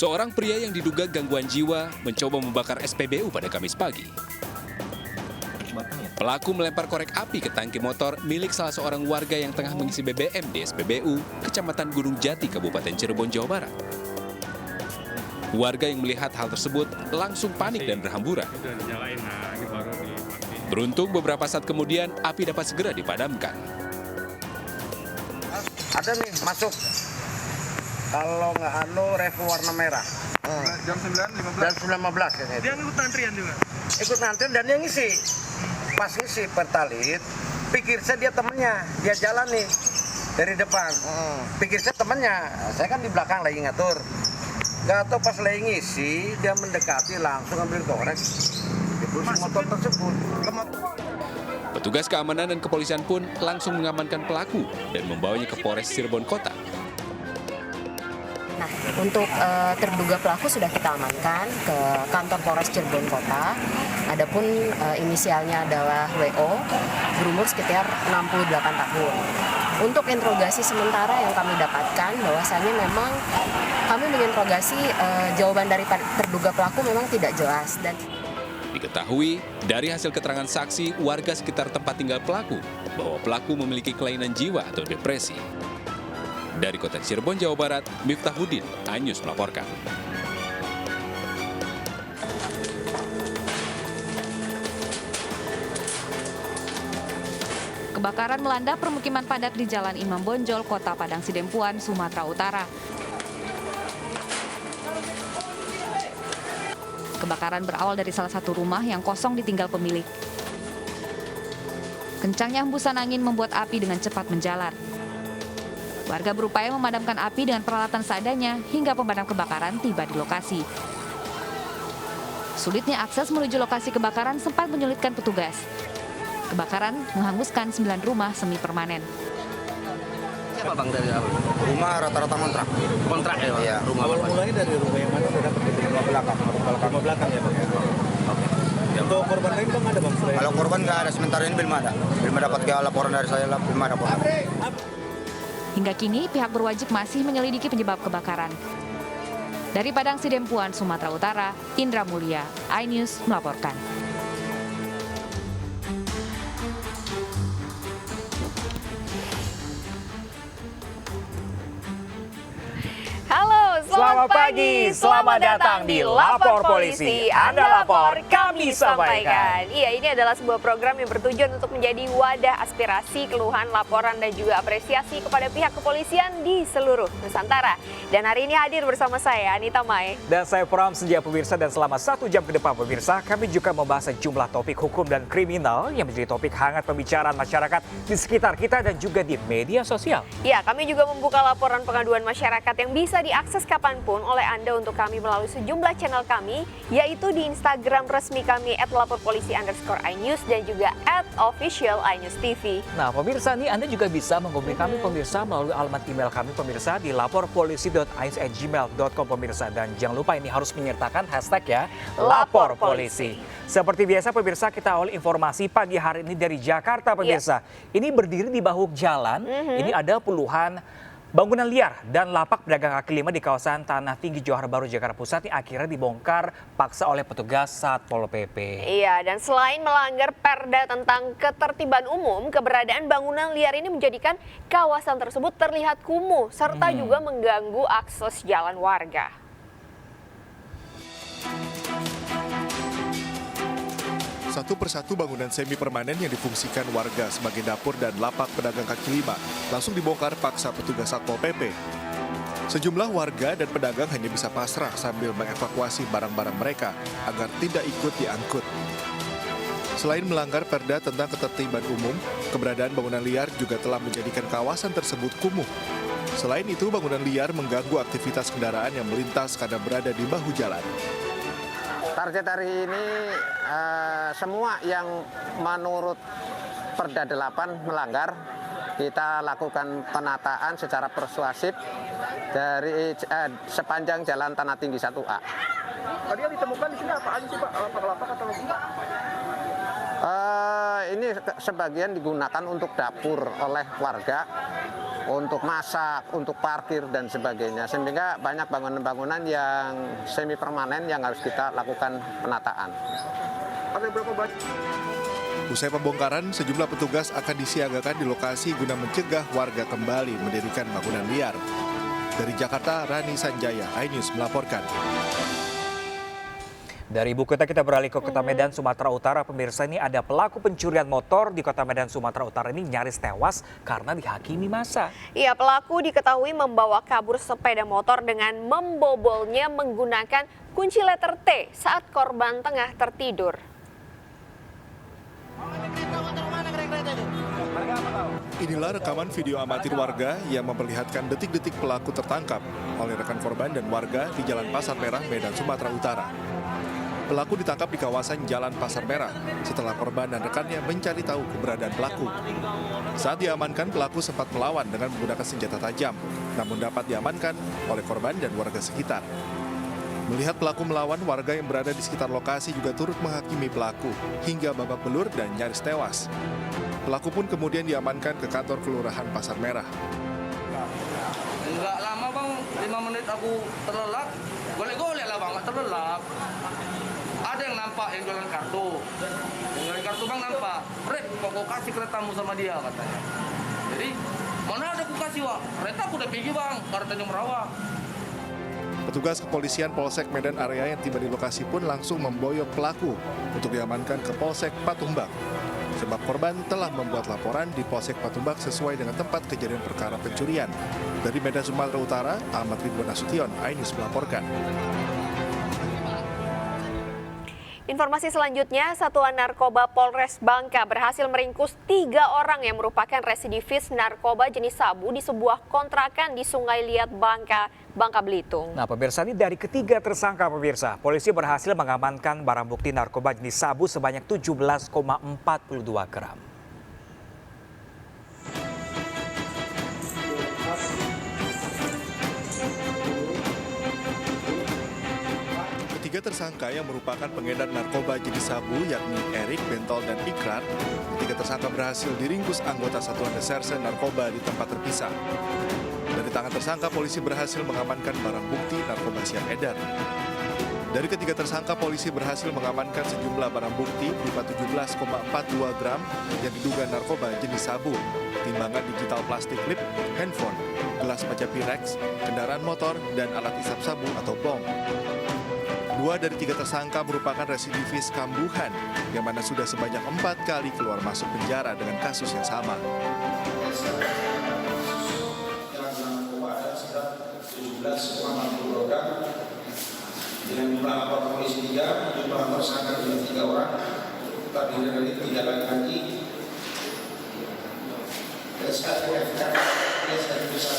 Seorang pria yang diduga gangguan jiwa mencoba membakar SPBU pada Kamis pagi. Pelaku melempar korek api ke tangki motor milik salah seorang warga yang tengah mengisi BBM di SPBU, Kecamatan Gunung Jati, Kabupaten Cirebon, Jawa Barat. Warga yang melihat hal tersebut langsung panik dan berhamburan. Beruntung beberapa saat kemudian api dapat segera dipadamkan. Ada nih masuk. Kalau nggak revo warna merah. Jam 9.15. Jam 9.15 ya. Dia ngikut antrian juga? Ikut antrian dan dia ngisi. Pas ngisi pertalit, pikir saya dia temennya. Dia jalan nih dari depan. Pikir saya temennya. Saya kan di belakang lagi ngatur. Nggak tahu pas lagi ngisi, dia mendekati langsung ambil korek. Di motor tersebut. Petugas keamanan dan kepolisian pun langsung mengamankan pelaku dan membawanya ke Polres Cirebon Kota. Nah, untuk terduga pelaku sudah kita amankan ke kantor Polres Cirebon Kota. Adapun inisialnya adalah WO, berumur sekitar 68 tahun. Untuk interogasi sementara yang kami dapatkan, bahwasanya memang kami menginterogasi jawaban dari terduga pelaku memang tidak jelas. Dan diketahui dari hasil keterangan saksi warga sekitar tempat tinggal pelaku bahwa pelaku memiliki kelainan jiwa atau depresi. Dari kota Cirebon, Jawa Barat, Miftahuddin, iNews melaporkan. Kebakaran melanda permukiman padat di Jalan Imam Bonjol, Kota Padang Sidempuan, Sumatera Utara. Kebakaran berawal dari salah satu rumah yang kosong ditinggal pemilik. Kencangnya hembusan angin membuat api dengan cepat menjalar. Warga berupaya memadamkan api dengan peralatan seadanya hingga pemadam kebakaran tiba di lokasi. Sulitnya akses menuju lokasi kebakaran sempat menyulitkan petugas. Kebakaran menghanguskan 9 rumah semi permanen. Siapa bang dari awal? Rumah rata-rata kontrak. Kontrak ya bang? Iya. Rumah awal mulanya dari rumah yang mana? Udah dapat dari rumah belakang. Rumah belakang ya bang? Oke. Untuk korban lain bang ada bang? Kalau korban nggak ada, sementara ini belum ada. Belum dapat laporan dari saya, belum ada korban. Hingga kini pihak berwajib masih menyelidiki penyebab kebakaran. Dari Padang Sidempuan, Sumatera Utara, Indra Mulia, iNews melaporkan. Halo, selamat pagi. Selamat datang di Lapor Polisi. Anda lapor, kami sampaikan. Iya, ini adalah sebuah program yang bertujuan untuk menjadi wadah aspirasi, keluhan, laporan, dan juga apresiasi kepada pihak kepolisian di seluruh Nusantara. Dan hari ini hadir bersama saya, Anita Mai. Dan saya Pram Senja pemirsa, dan selama 1 jam ke depan pemirsa, kami juga membahas sejumlah topik hukum dan kriminal yang menjadi topik hangat pembicaraan masyarakat di sekitar kita dan juga di media sosial. Ya, kami juga membuka laporan pengaduan masyarakat yang bisa diakses kapanpun oleh Anda untuk kami melalui sejumlah channel kami, yaitu di Instagram resmi kami @laporpolisi_inews dan juga @official_inews_tv. Nah pemirsa, nih Anda juga bisa menghubungi kami pemirsa melalui alamat email kami pemirsa di laporpolisi.inews@gmail.com pemirsa. Dan jangan lupa ini harus menyertakan hashtag ya, Lapor Polisi. Seperti biasa pemirsa, kita awal informasi pagi hari ini dari Jakarta pemirsa. Ini berdiri di bahu jalan, ini ada puluhan bangunan liar dan lapak pedagang kaki lima di kawasan Tanah Tinggi, Johar Baru, Jakarta Pusat ini akhirnya dibongkar paksa oleh petugas Satpol PP. Iya, dan selain melanggar perda tentang ketertiban umum, keberadaan bangunan liar ini menjadikan kawasan tersebut terlihat kumuh serta juga mengganggu akses jalan warga. Satu persatu bangunan semi permanen yang difungsikan warga sebagai dapur dan lapak pedagang kaki lima langsung dibongkar paksa petugas Satpol PP. Sejumlah warga dan pedagang hanya bisa pasrah sambil mengevakuasi barang-barang mereka agar tidak ikut diangkut. Selain melanggar perda tentang ketertiban umum, keberadaan bangunan liar juga telah menjadikan kawasan tersebut kumuh. Selain itu, bangunan liar mengganggu aktivitas kendaraan yang melintas karena berada di bahu jalan. Target hari ini semua yang menurut Perda 8 melanggar, kita lakukan penataan secara persuasif dari sepanjang jalan Tanah Tinggi 1A. Tadi yang ditemukan di sini apa aja sih Pak? Lapak-lapak atau Ini sebagian digunakan untuk dapur oleh warga untuk masak, untuk parkir dan sebagainya. Sehingga banyak bangunan-bangunan yang semi permanen yang harus kita lakukan penataan. Ada berapa banyak? Usai pembongkaran, sejumlah petugas akan disiagakan di lokasi guna mencegah warga kembali mendirikan bangunan liar. Dari Jakarta, Rani Sanjaya, iNews melaporkan. Dari ibu kota kita beralih ke kota Medan, Sumatera Utara. Pemirsa, ini ada pelaku pencurian motor di kota Medan, Sumatera Utara ini nyaris tewas karena dihakimi massa. Iya, pelaku diketahui membawa kabur sepeda motor dengan membobolnya menggunakan kunci letter T saat korban tengah tertidur. Inilah rekaman video amatir warga yang memperlihatkan detik-detik pelaku tertangkap oleh rekan korban dan warga di Jalan Pasar Merah, Medan, Sumatera Utara. Pelaku ditangkap di kawasan Jalan Pasar Merah setelah korban dan rekannya mencari tahu keberadaan pelaku. Saat diamankan, pelaku sempat melawan dengan menggunakan senjata tajam, namun dapat diamankan oleh korban dan warga sekitar. Melihat pelaku melawan, warga yang berada di sekitar lokasi juga turut menghakimi pelaku hingga babak belur dan nyaris tewas. Pelaku pun kemudian diamankan ke kantor Kelurahan Pasar Merah. Enggak lama bang, 5 menit aku terlelap, golek-golek lah bang, nggak terlelap. Ada yang nampak yang jualan kartu. Yang jualan kartu bang nampak. Rep, kok kasih keretamu sama dia katanya. Jadi, mana ada aku kasih wak? Kereta aku udah pergi bang, ke Tanjung Merawang. Petugas kepolisian Polsek Medan area yang tiba di lokasi pun langsung memboyong pelaku untuk diamankan ke Polsek Patumbak. Sebab korban telah membuat laporan di Polsek Patumbak sesuai dengan tempat kejadian perkara pencurian. Dari Medan, Sumatera Utara, Ahmad Ridwan Nasution, iNews melaporkan. Informasi selanjutnya, Satuan Narkoba Polres Bangka berhasil meringkus 3 orang yang merupakan residivis narkoba jenis sabu di sebuah kontrakan di Sungai Liat, Bangka Belitung. Nah, pemirsa, ini dari ketiga tersangka, pemirsa, polisi berhasil mengamankan barang bukti narkoba jenis sabu sebanyak 17,42 gram. Tiga tersangka yang merupakan pengedar narkoba jenis sabu yakni Erik, Bentol, dan Ikrar. Tiga tersangka berhasil diringkus anggota Satuan Reserse Narkoba di tempat terpisah. Dari tangan tersangka, polisi berhasil mengamankan barang bukti narkoba siap edar. Dari ketiga tersangka, polisi berhasil mengamankan sejumlah barang bukti berupa 17,42 gram yang diduga narkoba jenis sabu, timbangan digital plastik lip, handphone, gelas kaca Pirex, kendaraan motor, dan alat isap sabu atau bong. 2 dari 3 tersangka merupakan residivis kambuhan, yang mana sudah sebanyak 4 kali keluar masuk penjara dengan kasus yang sama. Dengan jumlah lapor polisi 3, jumlah tersangka juga 3 orang, terdiri dari 3 laki-laki. SKFK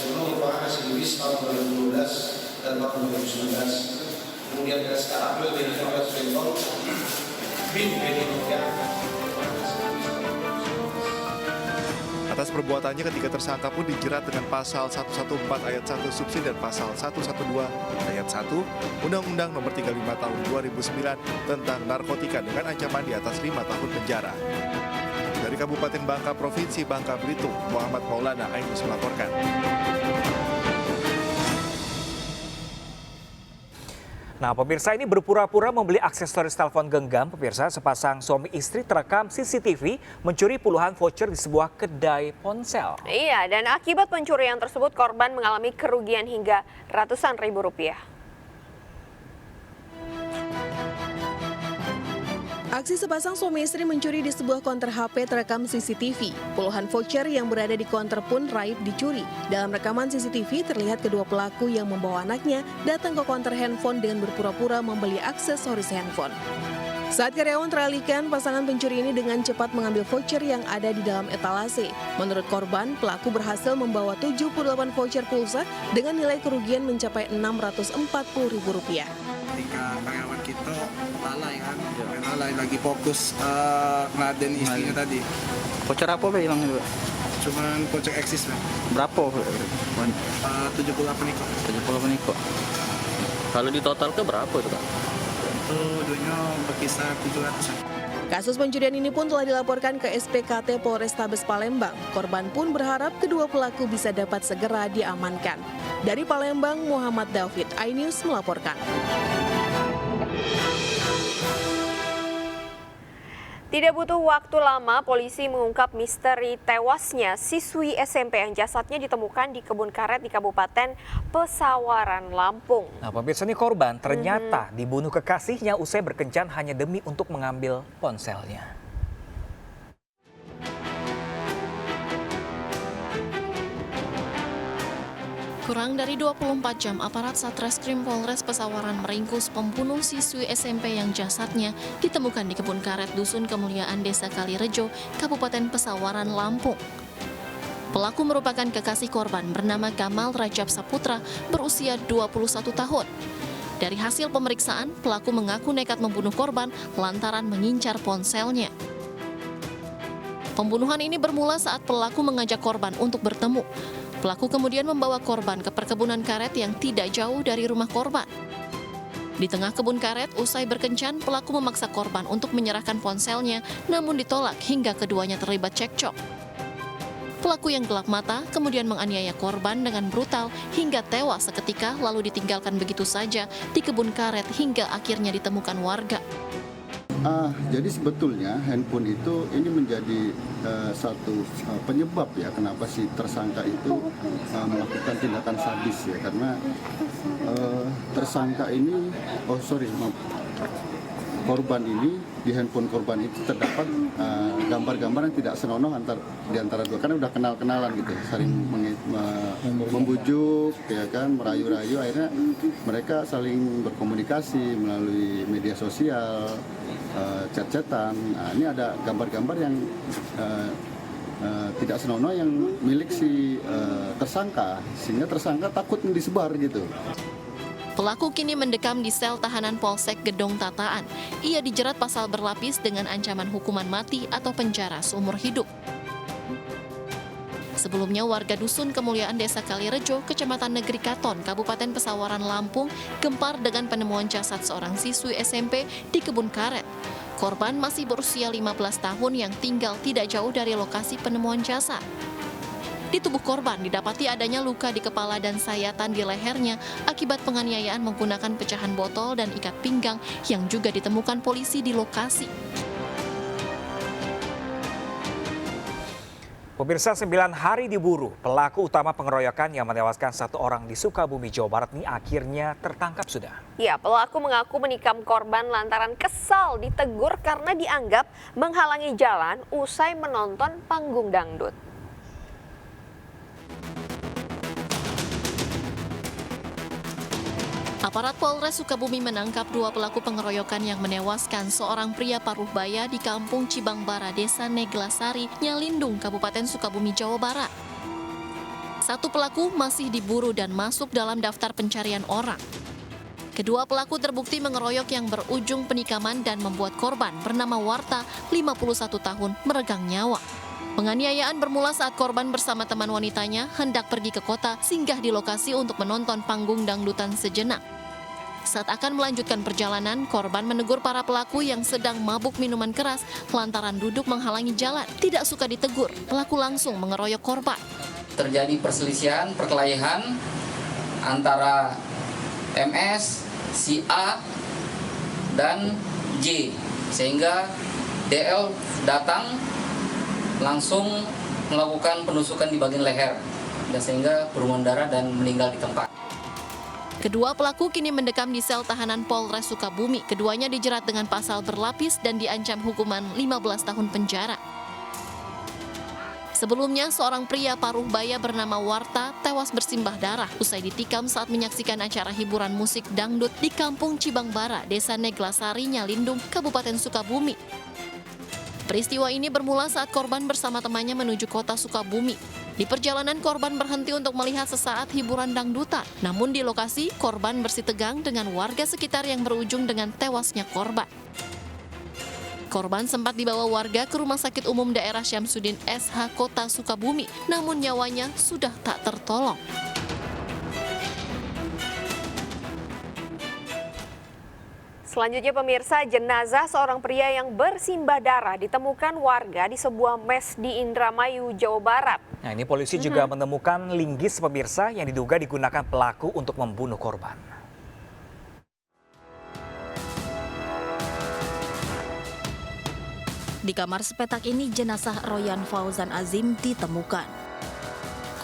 dulu merupakan residivis tahun 2012 dan tahun 2019. Kemudian SKAP dari Polres Bentol, BIN Benedikta. Atas perbuatannya, ketiga tersangka pun dijerat dengan pasal 114 ayat 1 subsidi dan pasal 112 ayat 1 Undang-Undang Nomor 35 Tahun 2009 tentang narkotika dengan ancaman di atas 5 tahun penjara. Dari Kabupaten Bangka, Provinsi Bangka Belitung, Muhammad Maulana, iNews melaporkan. Nah, pemirsa, ini berpura-pura membeli aksesoris telepon genggam. Pemirsa, sepasang suami istri terekam CCTV mencuri puluhan voucher di sebuah kedai ponsel. Iya, dan akibat pencurian tersebut korban mengalami kerugian hingga ratusan ribu rupiah. Aksi sepasang suami istri mencuri di sebuah konter HP terekam CCTV. Puluhan voucher yang berada di konter pun raib dicuri. Dalam rekaman CCTV terlihat kedua pelaku yang membawa anaknya datang ke konter handphone dengan berpura-pura membeli aksesoris handphone. Saat karyawan teralihkan, pasangan pencuri ini dengan cepat mengambil voucher yang ada di dalam etalase. Menurut korban, pelaku berhasil membawa 78 voucher pulsa dengan nilai kerugian mencapai Rp640.000. Ketika karyawan kita lalai kan, lalai lagi fokus ngeladen istrinya tadi. Voucher apa Pak hilangnya Pak? Cuman voucher eksis Pak. Berapa? 78 Niko. 78 Niko. Kalau di total ke berapa itu Pak? Itu duitnya berkisar 700. Kasus pencurian ini pun telah dilaporkan ke SPKT Polrestabes Palembang. Korban pun berharap kedua pelaku bisa dapat segera diamankan. Dari Palembang, Muhammad David, iNews melaporkan. Tidak butuh waktu lama, polisi mengungkap misteri tewasnya siswi SMP yang jasadnya ditemukan di kebun karet di Kabupaten Pesawaran, Lampung. Nah, pemirsa, ini korban ternyata dibunuh kekasihnya usai berkencan hanya demi untuk mengambil ponselnya. Kurang dari 24 jam, aparat Satreskrim Polres Pesawaran meringkus pembunuh siswi SMP yang jasadnya ditemukan di kebun karet Dusun Kemuliaan Desa Kalirejo, Kabupaten Pesawaran, Lampung. Pelaku merupakan kekasih korban bernama Gamal Rajab Saputra, berusia 21 tahun. Dari hasil pemeriksaan, pelaku mengaku nekat membunuh korban lantaran mengincar ponselnya. Pembunuhan ini bermula saat pelaku mengajak korban untuk bertemu. Pelaku kemudian membawa korban ke perkebunan karet yang tidak jauh dari rumah korban. Di tengah kebun karet, usai berkencan, pelaku memaksa korban untuk menyerahkan ponselnya, namun ditolak hingga keduanya terlibat cekcok. Pelaku yang gelap mata kemudian menganiaya korban dengan brutal hingga tewas seketika, lalu ditinggalkan begitu saja di kebun karet hingga akhirnya ditemukan warga. Jadi sebetulnya handphone itu ini menjadi satu penyebab ya kenapa si tersangka itu melakukan tindakan sadis ya, karena tersangka ini korban ini di handphone korban itu terdapat gambar-gambar yang tidak senonoh di antara dua, karena udah kenal-kenalan gitu, saling membujuk ya kan, merayu-rayu, akhirnya mereka saling berkomunikasi melalui media sosial, chat-chatan. Nah, ini ada gambar-gambar yang tidak senonoh yang milik si tersangka, sehingga tersangka takut disebar gitu. Pelaku kini mendekam di sel tahanan Polsek Gedong Tataan. Ia dijerat pasal berlapis dengan ancaman hukuman mati atau penjara seumur hidup. Sebelumnya, warga Dusun Kemuliaan Desa Kalirejo, Kecamatan Negeri Katon, Kabupaten Pesawaran, Lampung, gempar dengan penemuan jasad seorang siswi SMP di kebun karet. Korban masih berusia 15 tahun yang tinggal tidak jauh dari lokasi penemuan jasad. Di tubuh korban didapati adanya luka di kepala dan sayatan di lehernya akibat penganiayaan menggunakan pecahan botol dan ikat pinggang yang juga ditemukan polisi di lokasi. Pemirsa, 9 hari diburu, pelaku utama pengeroyokan yang menewaskan 1 orang di Sukabumi, Jawa Barat ini akhirnya tertangkap sudah. Ya, pelaku mengaku menikam korban lantaran kesal ditegur karena dianggap menghalangi jalan usai menonton panggung dangdut. Aparat Polres Sukabumi menangkap 2 pelaku pengeroyokan yang menewaskan seorang pria paruh baya di Kampung Cibangbara, Desa Neglasari, Nyalindung, Kabupaten Sukabumi, Jawa Barat. 1 pelaku masih diburu dan masuk dalam daftar pencarian orang. Kedua pelaku terbukti mengeroyok yang berujung penikaman dan membuat korban bernama Warta, 51 tahun, meregang nyawa. Penganiayaan bermula saat korban bersama teman wanitanya hendak pergi ke kota, singgah di lokasi untuk menonton panggung dangdutan sejenak. Saat akan melanjutkan perjalanan, korban menegur para pelaku yang sedang mabuk minuman keras lantaran duduk menghalangi jalan. Tidak suka ditegur, pelaku langsung mengeroyok korban. Terjadi perselisihan, perkelahian antara MS, si A, dan J. Sehingga DL datang langsung melakukan penusukan di bagian leher, dan sehingga berumuran darah dan meninggal di tempat. Kedua pelaku kini mendekam di sel tahanan Polres Sukabumi. Keduanya dijerat dengan pasal berlapis dan diancam hukuman 15 tahun penjara. Sebelumnya, seorang pria paruh baya bernama Warta tewas bersimbah darah usai ditikam saat menyaksikan acara hiburan musik dangdut di Kampung Cibangbara, Desa Neglasari, Nyalindung, Kabupaten Sukabumi. Peristiwa ini bermula saat korban bersama temannya menuju kota Sukabumi. Di perjalanan, korban berhenti untuk melihat sesaat hiburan dangdutan. Namun di lokasi, korban bersitegang dengan warga sekitar yang berujung dengan tewasnya korban. Korban sempat dibawa warga ke Rumah Sakit Umum Daerah Syamsuddin SH Kota Sukabumi, namun nyawanya sudah tak tertolong. Selanjutnya pemirsa, jenazah seorang pria yang bersimbah darah ditemukan warga di sebuah mes di Indramayu, Jawa Barat. Nah, ini polisi juga menemukan linggis pemirsa yang diduga digunakan pelaku untuk membunuh korban. Di kamar sepetak ini jenazah Royan Fauzan Azim ditemukan.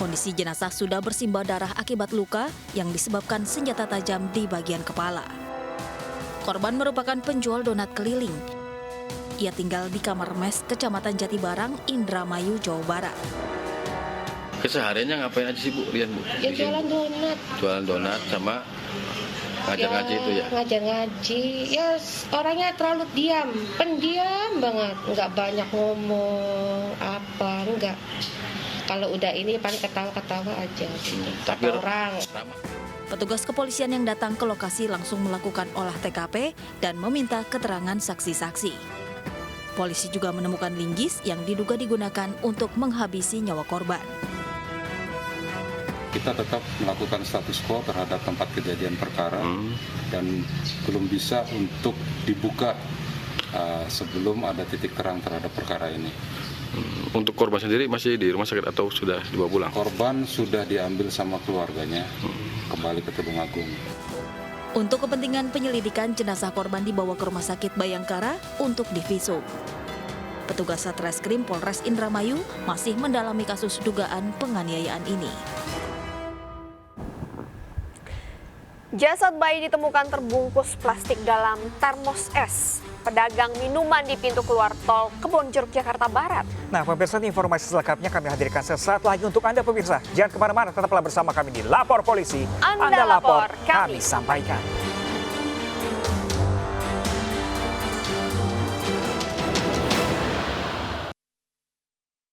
Kondisi jenazah sudah bersimbah darah akibat luka yang disebabkan senjata tajam di bagian kepala. Korban merupakan penjual donat keliling. Ia tinggal di kamar mes Kecamatan Jatibarang, Indramayu, Jawa Barat. Kesehariannya ngapain aja sih Bu, Rian Bu? Ya jualan donat. Jualan donat sama ngajar-ngaji itu ya? Ngajar-ngaji, ya orangnya terlalu diam, pendiam banget, nggak banyak ngomong apa, enggak. Kalau udah ini paling ketawa-ketawa aja, Tapi orang. Petugas kepolisian yang datang ke lokasi langsung melakukan olah TKP dan meminta keterangan saksi-saksi. Polisi juga menemukan linggis yang diduga digunakan untuk menghabisi nyawa korban. Kita tetap melakukan status quo terhadap tempat kejadian perkara dan belum bisa untuk dibuka sebelum ada titik terang terhadap perkara ini. Untuk korban sendiri masih di rumah sakit atau sudah dibawa pulang? Korban sudah diambil sama keluarganya kembali ke Tulung Agung. Untuk kepentingan penyelidikan, jenazah korban dibawa ke Rumah Sakit Bayangkara untuk divisum. Petugas Satreskrim Polres Indramayu masih mendalami kasus dugaan penganiayaan ini. Jasad bayi ditemukan terbungkus plastik dalam termos es. Pedagang minuman di pintu keluar tol Kebonjeruk, Jakarta Barat. Nah, pemirsa, informasi selengkapnya kami hadirkan sesaat lagi untuk Anda pemirsa. Jangan kemana-mana, tetaplah bersama kami di Lapor Polisi. Anda lapor, kami sampaikan.